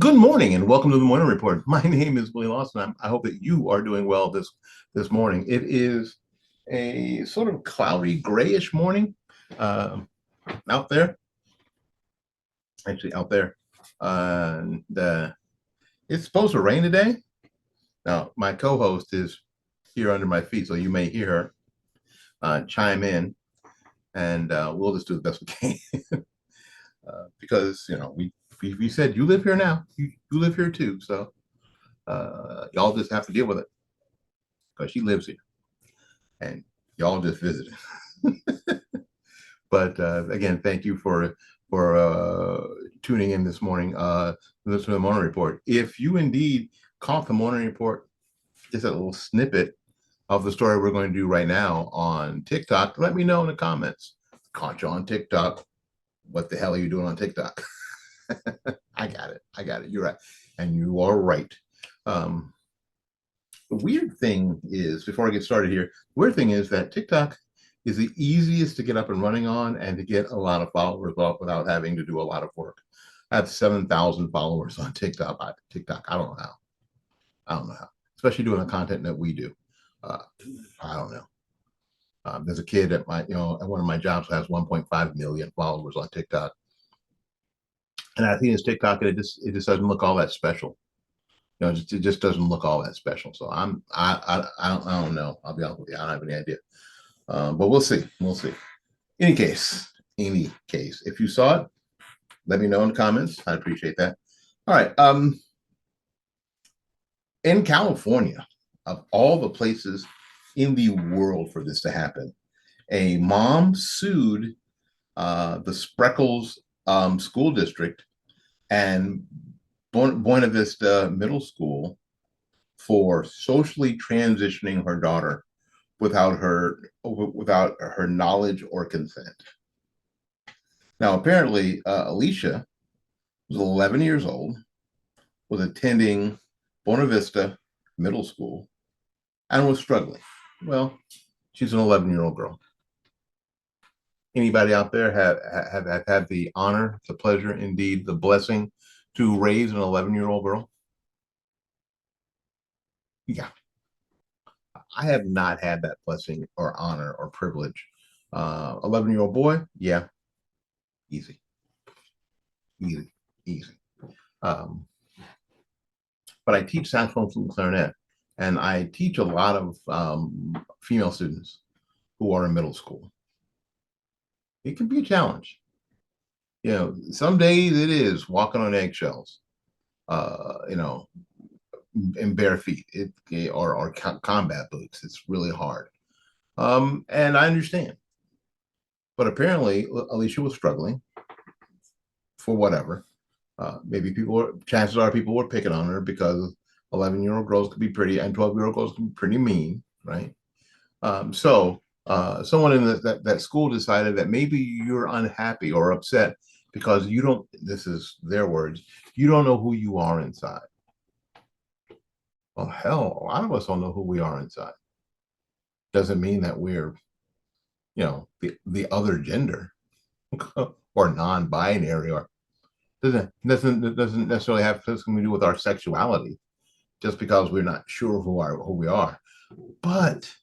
Good morning and welcome to the Morning Report. My name is Willie Lawson. I hope that you are doing well this morning. It is a sort of cloudy, grayish morning uh, out there. Actually, out there, and it's supposed to rain today. Now, my co-host is here under my feet, so you may hear her chime in, and we'll just do the best we can because we said you live here now. You live here too, so y'all just have to deal with it because she lives here and y'all just visited. But again, thank you for tuning in this morning. Listen to the morning report. If you indeed caught the morning report, just a little snippet of the story we're going to do right now on TikTok, let me know in the comments. Caught you on TikTok. What the hell are you doing on TikTok? I got it. You're right. And you are right. The weird thing is, before I get started here, the weird thing is that TikTok is the easiest to get up and running on and to get a lot of followers without having to do a lot of work. I have 7,000 followers on TikTok. I don't know how. I don't know how. Especially doing the content that we do. I don't know. There's a kid at at one of my jobs who has 1.5 million followers on TikTok, and I think his TikTok, it just doesn't look all that special. It just doesn't look all that special. So I don't know. I'll be honest with you. I don't have any idea. But we'll see. We'll see. Any case, if you saw it, let me know in the comments. I'd appreciate that. All right. In California, of all the places in the world for this to happen, a mom sued the Spreckles school district and Buena Vista Middle School for socially transitioning her daughter without her knowledge or consent. Now, apparently, Alicia was 11 years old, was attending Buena Vista Middle School, and was struggling. Well, she's an 11-year-old girl. Anybody out there have had the honor, the pleasure, indeed, the blessing to raise an 11-year-old girl? Yeah. I have not had that blessing or honor or privilege. 11-year-old boy, yeah, easy. Um, but I teach saxophone, flute, and clarinet, and I teach a lot of female students who are in middle school. It can be a challenge. Some days it is walking on eggshells. In bare feet, or combat boots. It's really hard. And I understand. But apparently, Alicia was struggling for whatever. Maybe chances are people were picking on her because 11-year-old girls could be pretty and 12-year-old girls can be pretty mean, right? So someone in that school decided that maybe you're unhappy or upset because you don't, this is their words, you don't know who you are inside. Well, hell, a lot of us don't know who we are inside. Doesn't mean that we're, the other gender or non-binary, or doesn't necessarily have something to do with our sexuality, just because we're not sure who we are. But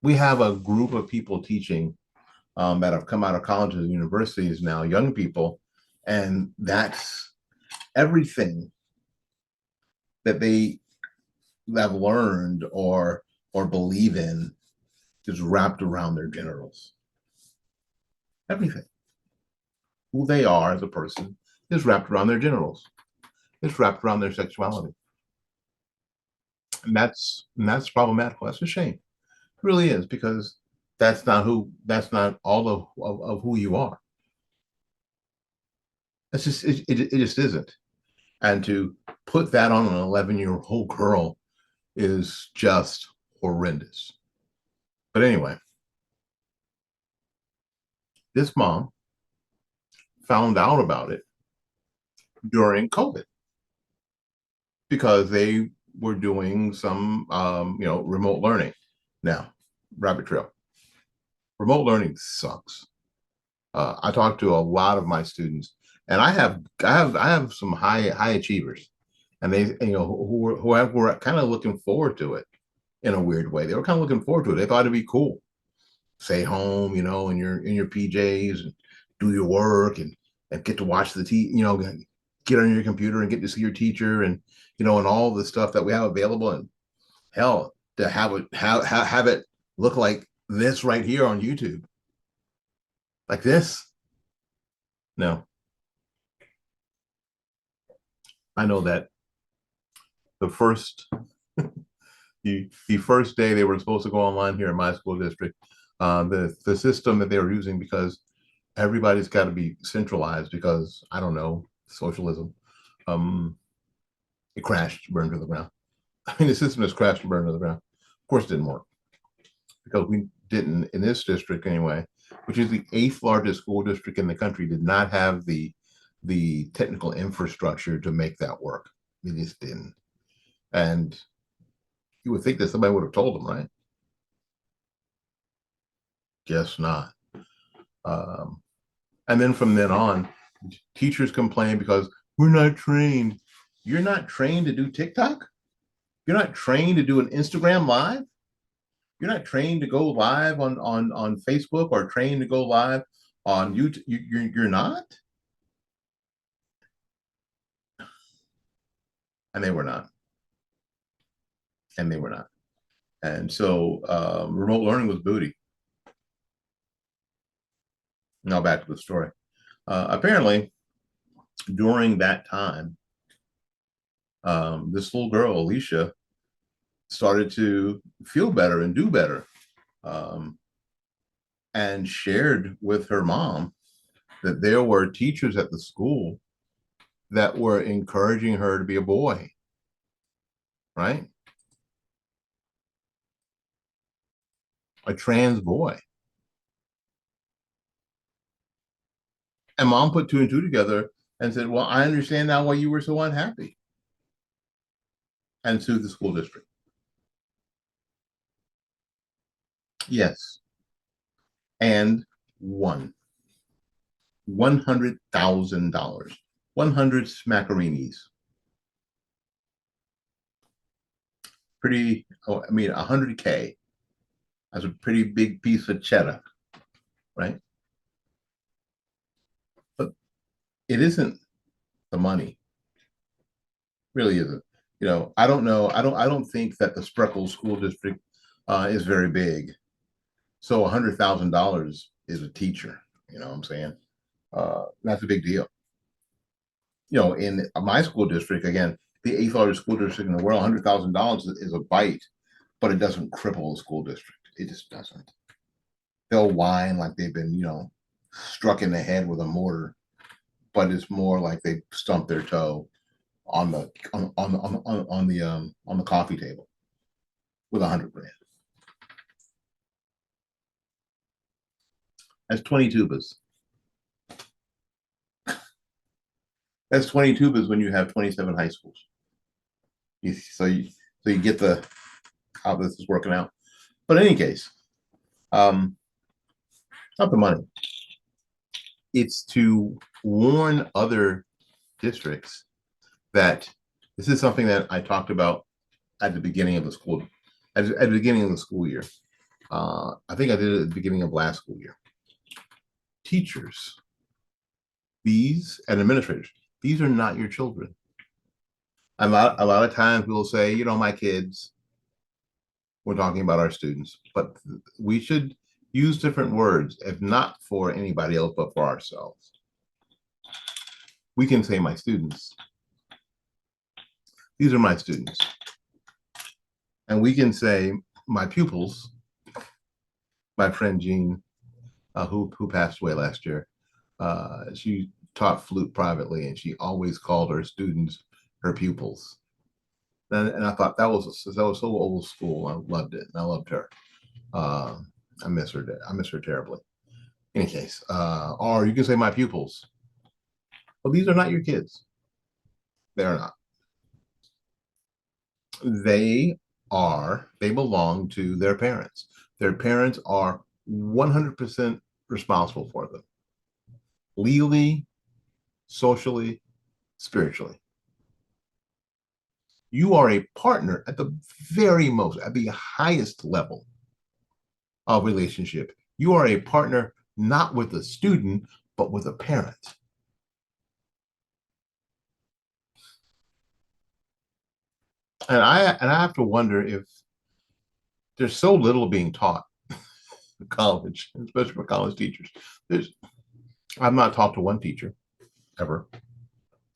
we have a group of people teaching that have come out of colleges and universities now, young people, and that's everything that they have learned or believe in is wrapped around their genitals. Everything. Who they are as a person is wrapped around their genitals. It's wrapped around their sexuality. And that's problematic. That's a shame. It really is, because that's not all of who you are. It's just it just isn't. And to put that on an 11-year-old girl is just horrendous. But anyway, this mom found out about it during COVID because they were doing some, remote learning. Now, rabbit trail. Remote learning sucks. I talk to a lot of my students, And I have some high achievers, and they who were kind of looking forward to it in a weird way. They were kind of looking forward to it. They thought it'd be cool. Stay home, in your PJs and do your work and get to watch get on your computer and get to see your teacher and all the stuff that we have available. And hell, to have it look like this right here on YouTube, like this. No, I know that the first the first day they were supposed to go online here in my school district, the system that they were using, because everybody's got to be centralized because I don't know, socialism. Um, it crashed, burned to the ground. I mean, the system has crashed and burned to the ground. Of course, it didn't work because we didn't in this district anyway, which is the eighth largest school district in the country, did not have the technical infrastructure to make that work. It just didn't. And you would think that somebody would have told them, right? Guess not. Um, and then from then on, teachers complain because we're not trained. You're not trained to do TikTok? You're not trained to do an Instagram live? You're not trained to go live on Facebook or trained to go live on YouTube. You're not? And they were not. And they were not. And so remote learning was booty. Now back to the story. Apparently, during that time, this little girl, Alicia, started to feel better and do better, um, and shared with her mom that there were teachers at the school that were encouraging her to be a boy, right? A trans boy. And mom put two and two together and said, well, I understand now why you were so unhappy, and sued the school district. Yes. And won $100,000, 100 smackaroonies. Pretty, oh, I mean, 100K. That's a pretty big piece of cheddar, right? But it isn't the money, really isn't. I don't know. I don't think that the Spreckles School District is very big. So $100,000 is a teacher. You know what I'm saying? That's a big deal. In my school district, again, the eighth largest school district in the world, $100,000 is a bite, but it doesn't cripple the school district. It just doesn't. They'll whine like they've been, struck in the head with a mortar, but it's more like they stumped their toe on the coffee table with 100 grand. That's 20 tubas. That's 20 tubas when you have 27 high schools. So you get how this is working out. But in any case, um, not the money. It's to warn other districts that this is something that I talked about at the beginning of the school, at the beginning of the school year. I think I did it at the beginning of last school year. Teachers, and administrators, these are not your children. A lot of times we'll say, my kids. We're talking about our students, but we should use different words, if not for anybody else, but for ourselves. We can say my students. These are my students. And we can say my pupils. My friend Jean, who passed away last year, she taught flute privately, and she always called her students her pupils. And I thought that was so old school. I loved it, and I loved her. I miss her. I miss her terribly. In any case, or you can say my pupils. Well, these are not your kids. They are not. They belong to their parents. Their parents are 100% responsible for them. Legally, socially, spiritually. You are a partner at the very most, at the highest level of relationship. You are a partner not with a student, but with a parent. And I have to wonder if there's so little being taught in college, especially for college teachers. There's I've not talked to one teacher ever.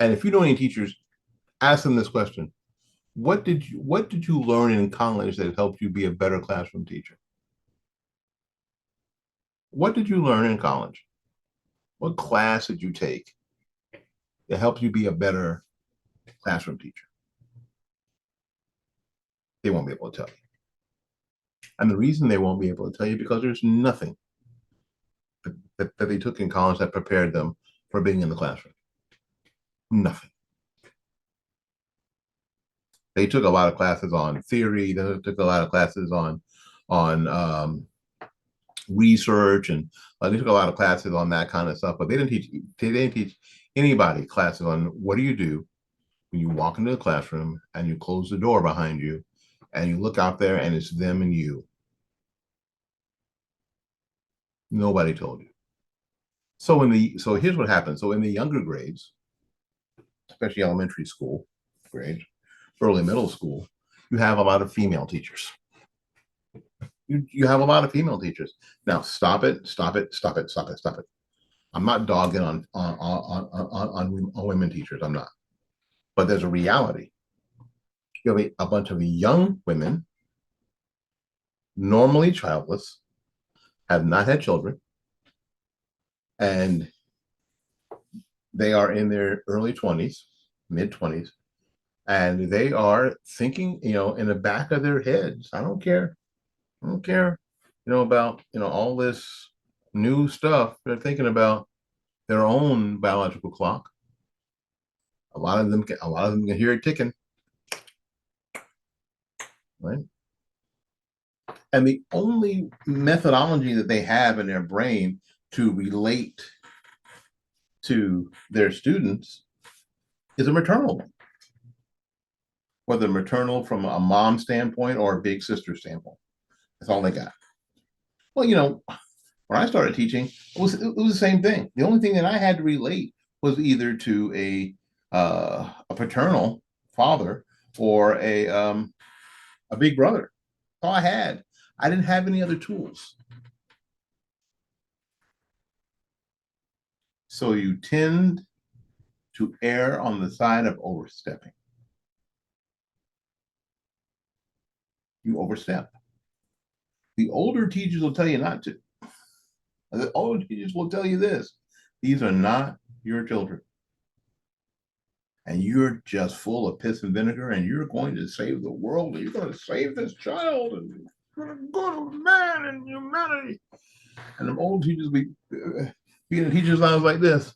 And if you know any teachers, ask them this question. What did you learn in college that helped you be a better classroom teacher? What did you learn in college? What class did you take that helped you be a better classroom teacher? They won't be able to tell you. And the reason they won't be able to tell you because there's nothing that they took in college that prepared them for being in the classroom. Nothing. They took a lot of classes on theory. They took a lot of classes on research, and they took a lot of classes on that kind of stuff. But they didn't teach anybody classes on what do you do when you walk into the classroom and you close the door behind you, and you look out there and it's them and you. Nobody told you. So here's what happens. So in the younger grades, especially elementary school grades, early middle school, you have a lot of female teachers. You have a lot of female teachers. Now stop it, stop it, stop it, stop it, stop it. I'm not dogging on women teachers. I'm not. But there's a reality. You have a bunch of young women, normally childless, have not had children, and they are in their early 20s, mid 20s, and they are thinking, in the back of their heads, I don't care. I don't care, about, all this new stuff. They're thinking about their own biological clock. A lot of them can hear it ticking, right? And the only methodology that they have in their brain to relate to their students is a maternal one, whether maternal from a mom standpoint or a big sister standpoint. That's all they got. Well, when I started teaching, it was the same thing. The only thing that I had to relate was either to a paternal father or a big brother. That's all I had. I didn't have any other tools. So you tend to err on the side of overstepping. You overstep. The older teachers will tell you not to. The older teachers will tell you this: these are not your children. And you're just full of piss and vinegar, and you're going to save the world, and you're going to save this child, and you're going to go to man and humanity. And the old teachers be in teachers' lounge like this.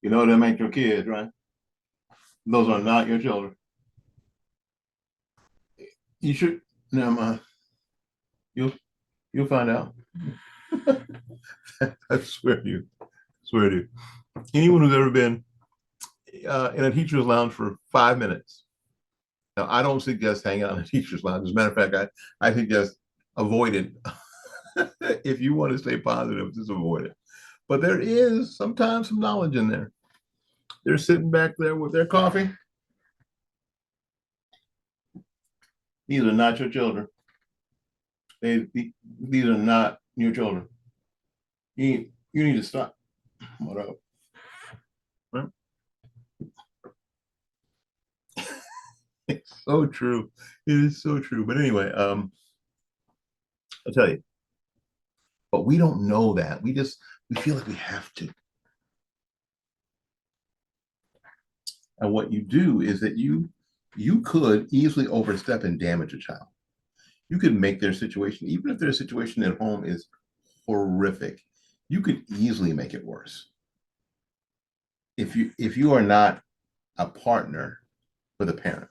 Them ain't your kids, right? Those are not your children. You should. Never mind. You'll you'll find out. I swear to you. Swear to you. Anyone who's ever been in a teacher's lounge for 5 minutes. Now, I don't suggest hanging out in a teacher's lounge. As a matter of fact, I suggest avoid it. If you want to stay positive, just avoid it. But there is sometimes some knowledge in there. They're sitting back there with their coffee. These are not your children. These are not your children. You need to stop. What up? Right? It's so true. It is so true. But anyway, I'll tell you. But we don't know that. We feel like we have to. And what you do is that you could easily overstep and damage a child. You could make their situation, even if their situation at home is horrific, you could easily make it worse. If you are not a partner with a parent,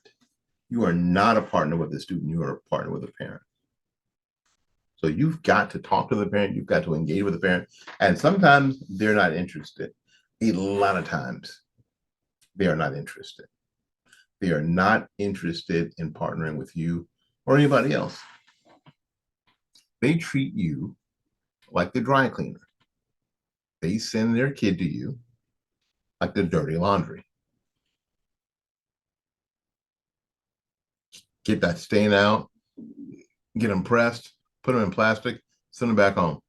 you are not a partner with a student, you are a partner with a parent. So you've got to talk to the parent, you've got to engage with the parent. And sometimes they're not interested. A lot of times they are not interested. They are not interested in partnering with you or anybody else. They treat you like the dry cleaner. They send their kid to you like the dirty laundry. Get that stain out, get them pressed, put them in plastic, send them back home.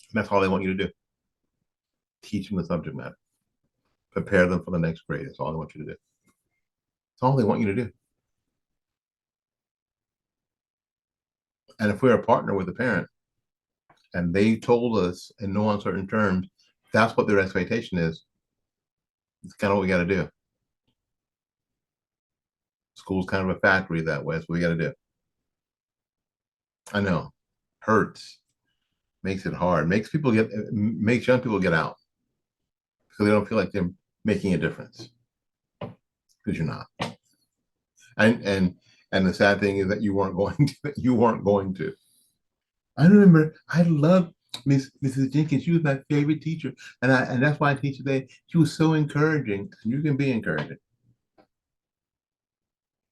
And that's all they want you to do. Teach them the subject matter. Prepare them for the next grade. That's all they want you to do. That's all they want you to do. And if we're a partner with a parent and they told us in no uncertain terms, that's what their expectation is, it's kind of what we got to do. School's kind of a factory that way. That's what we got to do. I know. Hurts. Makes it hard. Makes young people get out. So they don't feel like they're making a difference. Because you're not. And the sad thing is that you weren't going to. I remember I loved Mrs. Jenkins. She was my favorite teacher. And that's why I teach today. She was so encouraging. You can be encouraging.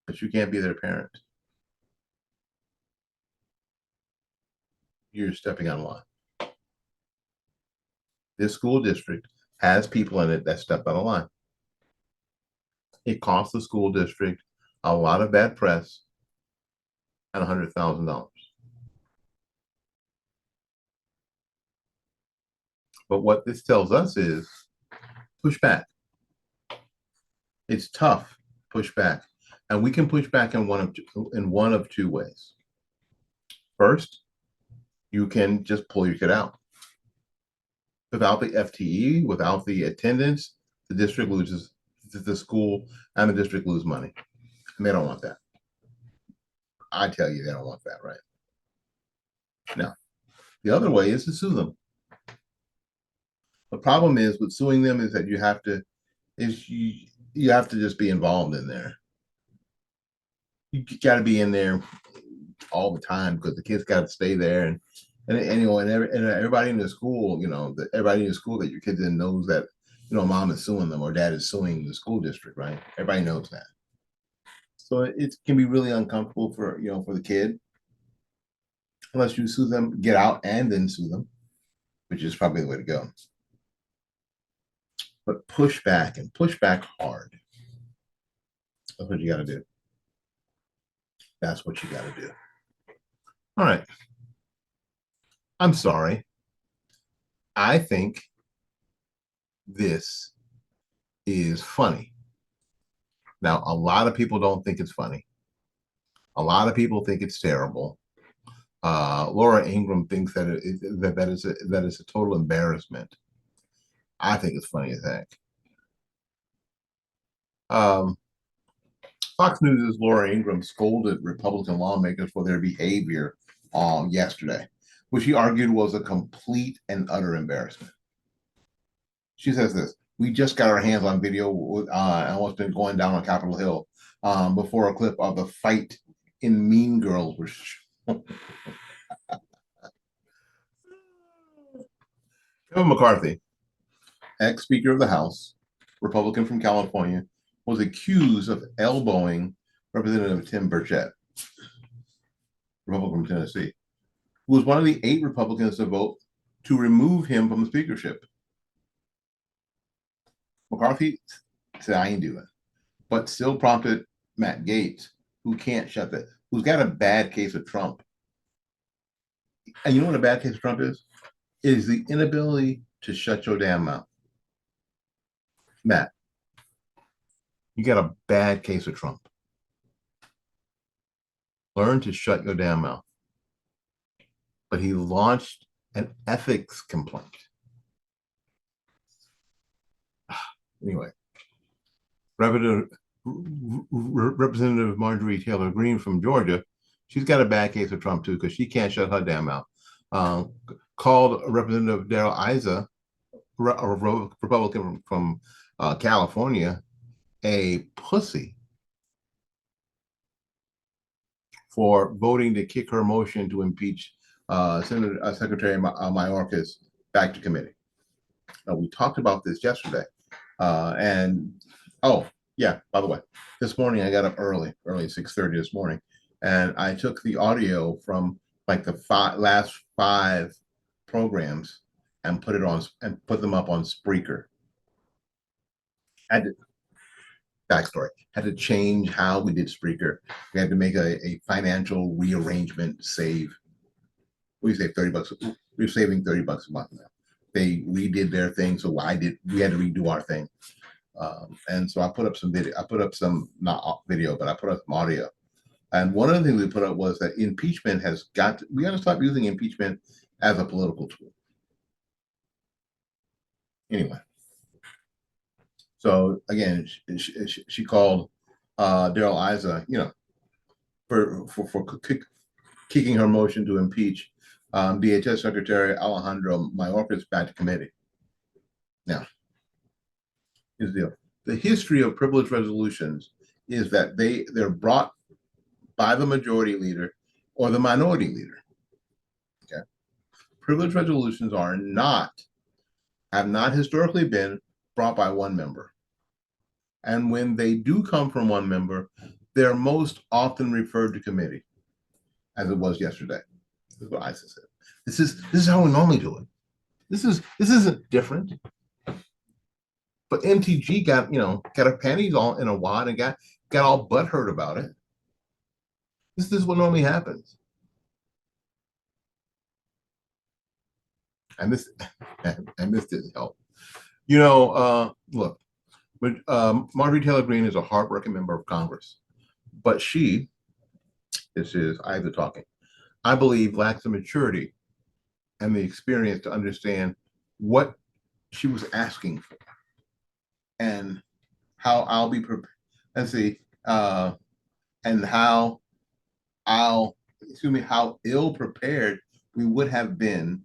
But you can't be their parent. You're stepping out of line. This school district has people in it that step out of line. It costs the school district a lot of bad press and $100,000. But what this tells us is push back. It's tough, push back. And we can push back in one of two ways. First, you can just pull your kid out. Without the FTE, without the attendance, the district loses, the school and the district lose money. And they don't want that. I tell you, they don't want that, right? Now, the other way is to sue them. The problem is with suing them is that you have to just be involved in there. You got to be in there all the time because the kids got to stay there, and everybody in the school, everybody in the school that your kids in knows that mom is suing them or dad is suing the school district, right? Everybody knows that. So it can be really uncomfortable for the kid unless you sue them, get out and then sue them, which is probably the way to go. But push back and push back hard. That's what you got to do. That's what you got to do. All right. I'm sorry. I think this is funny. Now, a lot of people don't think it's funny. A lot of people think it's terrible. Laura Ingraham thinks that that is a total embarrassment. I think it's funny as heck. Fox News' Laura Ingraham scolded Republican lawmakers for their behavior yesterday, which she argued was a complete and utter embarrassment. She says this: "We just got our hands on video and what's been going down on Capitol Hill before a clip of the fight in Mean Girls was shown." Kevin McCarthy, ex-Speaker of the House, Republican from California, was accused of elbowing Representative Tim Burchett, Republican from Tennessee, who was one of the 8 Republicans to vote to remove him from the speakership. McCarthy said, "I ain't doing it," but still prompted Matt Gaetz, who's got a bad case of Trump. And you know what a bad case of Trump is? It is the inability to shut your damn mouth. Matt, you got a bad case of Trump. Learn to shut your damn mouth. But he launched an ethics complaint. Anyway, Representative Marjorie Taylor Greene from Georgia, she's got a bad case of Trump too because she can't shut her damn mouth. Called Representative Darrell Issa, a Republican from California, a pussy for voting to kick her motion to impeach Secretary Mayorkas back to committee. Now, we talked about this yesterday. And oh, yeah, by the way, this morning I got up early 6:30 this morning, and I took the audio from like the last five programs and put them up on Spreaker. Had to, backstory, had to change how we did Spreaker. We had to make a financial rearrangement save. We saved $30. We're saving $30 a month now. They redid their thing, so we had to redo our thing. And so I put up some video. I put up some, not video, but I put up some audio. And one of the things we put up was that impeachment we got to stop using impeachment as a political tool. Anyway, so again, she called Daryl Issa, for kicking her motion to impeach DHS Secretary Alejandro Mayorkas back to committee. Now, here's the deal. The history of privilege resolutions is that they're brought by the majority leader or the minority leader. Okay. Privilege resolutions have not historically been brought by one member. And when they do come from one member, they're most often referred to committee, as it was yesterday. This is what Issa said. This is how we normally do it. This isn't different. But MTG got her panties all in a wad and got all butthurt about it. This is what normally happens. And this didn't help. Look, Marjorie Taylor Greene is a hardworking member of Congress, but this is either talking, I believe, lacks the maturity and the experience to understand what she was asking for and how I'll be prepared. Let's see, and how how ill prepared we would have been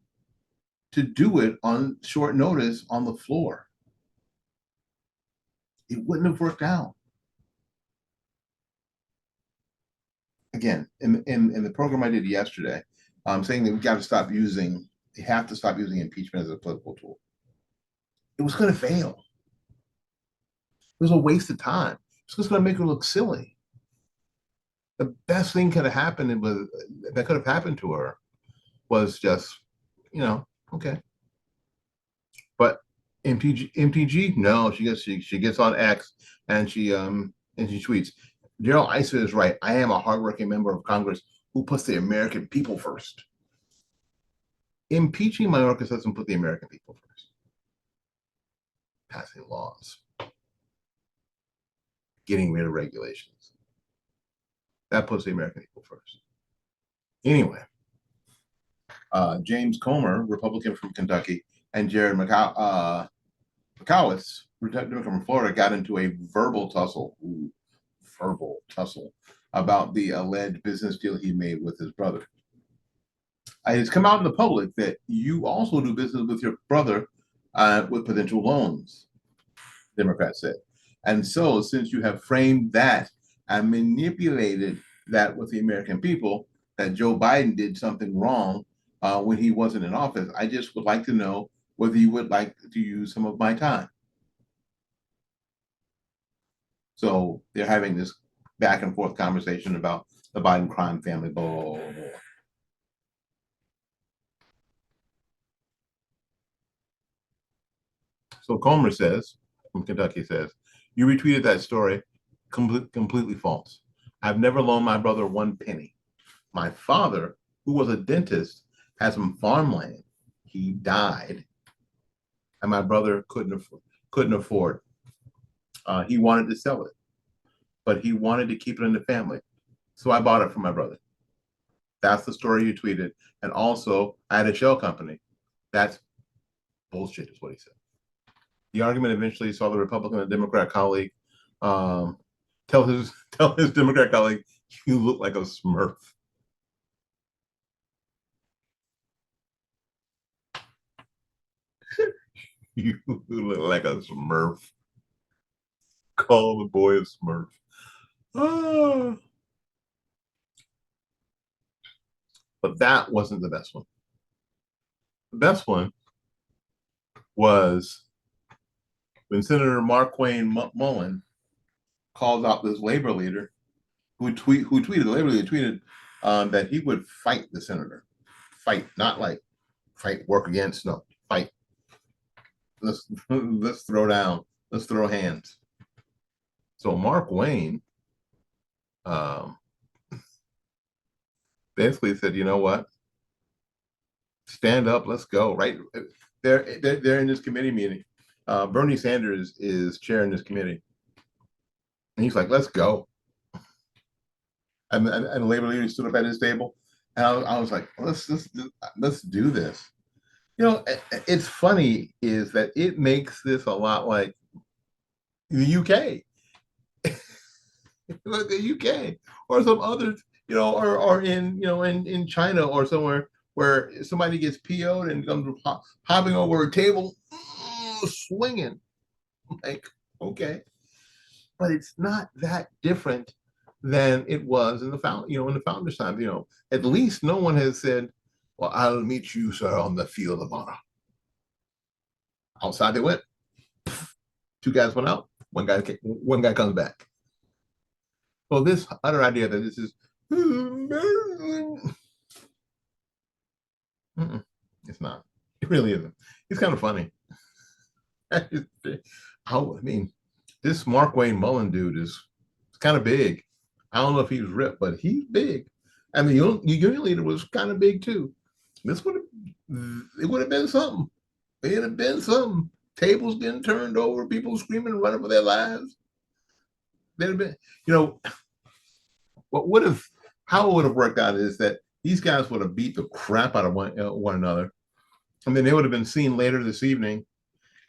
to do it on short notice on the floor. It wouldn't have worked out. Again, in the program I did yesterday, I'm saying that we have to stop using impeachment as a political tool. It was going to fail. It was a waste of time. It's just going to make her look silly. The best thing that could have happened to her was just, okay. But MTG, no, she gets on X and she tweets, Daryl Issa is right. I am a hardworking member of Congress who puts the American people first. Impeaching Mayorkas doesn't put the American people first. Passing laws, getting rid of regulations, that puts the American people first. Anyway, James Comer, Republican from Kentucky, and Jared McCowitz, Democrat from Florida, got into a verbal tussle about the alleged business deal he made with his brother. It's come out in the public that you also do business with your brother with potential loans, Democrats said. And so, since you have framed that and manipulated that with the American people, that Joe Biden did something wrong when he wasn't in office, I just would like to know whether you would like to use some of my time. So they're having this back and forth conversation about the Biden crime family, blah, blah, blah, blah. So Comer says, from Kentucky says, you retweeted that story, completely false. I've never loaned my brother one penny. My father, who was a dentist, had some farmland. He died, and my brother couldn't afford. He wanted to sell it, but he wanted to keep it in the family. So I bought it from my brother. That's the story you tweeted. And also, I had a shell company. That's bullshit, is what he said. The argument eventually saw the Republican and Democrat colleague tell his Democrat colleague, "You look like a Smurf." You look like a Smurf. Call the boy a Smurf. Oh. But that wasn't the best one. The best one was when Senator Marquayne Mullen called out this labor leader who tweeted the labor leader tweeted that he would fight the senator, fight, not like fight, work against, no, fight. Let's throw down, let's throw hands. So Mark Wayne um, basically said, you know what, stand up, let's go. Right, they're in this committee meeting. Bernie Sanders is chairing this committee, and he's like, let's go. And the labor leader stood up at his table, and I was like, let's do this. You know, it's funny is that it makes this a lot like the UK, like the UK, or some others, you know, or in in China or somewhere where somebody gets PO'd and comes hopping over a table, swinging. Like, okay, but it's not that different than it was in the in the founders' time. You know, at least no one has said, "Well, I'll meet you, sir, on the field of honor." Outside they went. Two guys went out. One guy comes back. Well, this other idea that this is it's not. It really isn't. It's kind of funny. I mean, this Mark Wayne Mullen dude is kind of big. I don't know if he's ripped, but he's big. And the union leader was kind of big too. This would have it would have been something. It had been something. Tables getting turned over, people screaming and running for their lives. There'd have been, you know, what would have, how it would have worked out is that these guys would have beat the crap out of one another. And then they would have been seen later this evening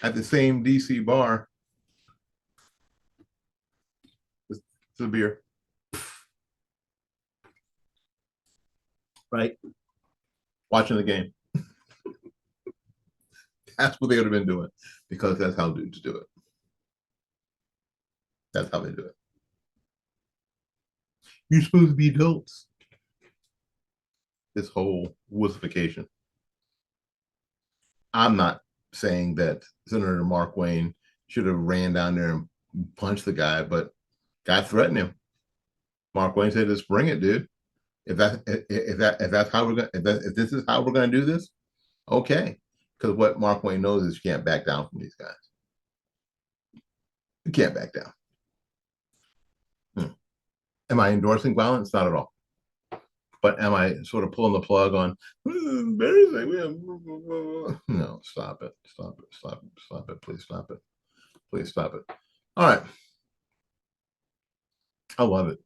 at the same DC bar. The beer, right? Watching the game. That's what they would have been doing because that's how dudes do it. That's how they do it. You're supposed to be adults. This whole wussification. I'm not saying that Senator Mark Wayne should have ran down there and punched the guy, but guy threatened him. Mark Wayne said, "Just bring it, dude. If that's how we're gonna if this is how we're gonna do this, okay." Because what Mark Wayne knows is you can't back down from these guys. You can't back down. Am I endorsing violence? Not at all. But am I sort of pulling the plug on embarrassing? No, stop it. Stop it. Stop it. Stop it. Please stop it. Please stop it. All right. I love it.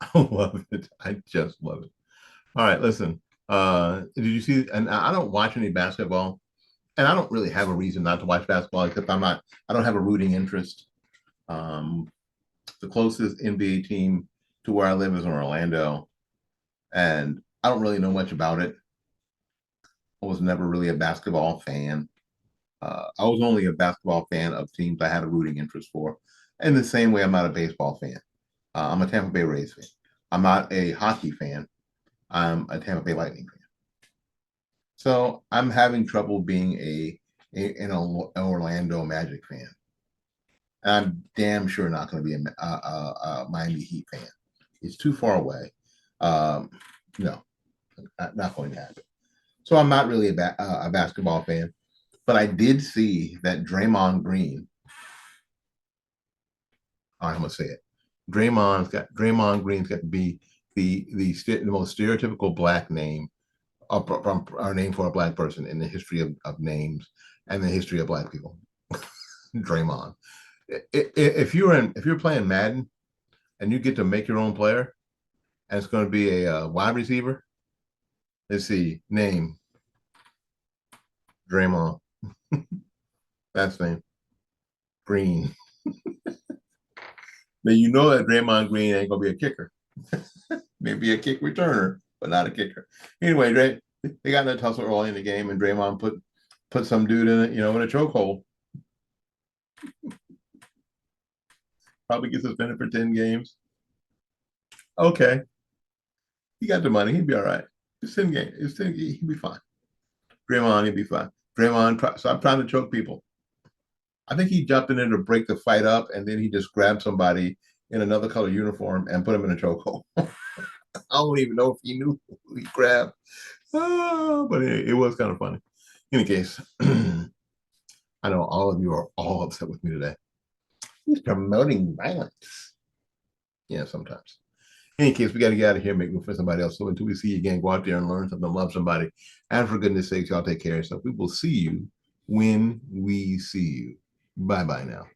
I love it. I just love it. All right, listen. Did you see? And I don't watch any basketball, and I don't really have a reason not to watch basketball except I don't have a rooting interest. Um, the closest NBA team to where I live is in Orlando, and I don't really know much about it. I was never really a basketball fan. I was only a basketball fan of teams I had a rooting interest for. In the same way, I'm not a baseball fan. I'm a Tampa Bay Rays fan. I'm not a hockey fan. I'm a Tampa Bay Lightning fan. So I'm having trouble being an Orlando Magic fan. And I'm damn sure not going to be a Miami Heat fan. It's too far away. No, not going to happen. So I'm not really a basketball fan. But I did see that Draymond Green. I'm gonna say it. Draymond Green's got to be the most stereotypical black name from our name for a black person in the history of names and the history of black people. Draymond. If you're playing Madden and you get to make your own player and it's going to be a wide receiver, let's see, name Draymond. That's name Green. Now you know that Draymond Green ain't gonna be a kicker. Maybe a kick returner, but not a kicker. Anyway, they got in a tussle early in the game, and Draymond put some dude in it, in a chokehold. Probably gets suspended for 10 games. Okay, he got the money. He'd be all right. It's 10 games. It's 10 games. He'll be fine. Draymond, he'll be fine. Draymond, stop trying to choke people. I think he jumped in there to break the fight up, and then he just grabbed somebody in another color uniform and put him in a chokehold. I don't even know if he knew who he grabbed. But it was kind of funny. In any case, I know all of you are all upset with me today. He's promoting violence. Yeah, sometimes. In any case, we got to get out of here, make room for somebody else. So until we see you again, go out there and learn something, love somebody. And for goodness sakes, y'all take care of yourself. We will see you when we see you. Bye bye now.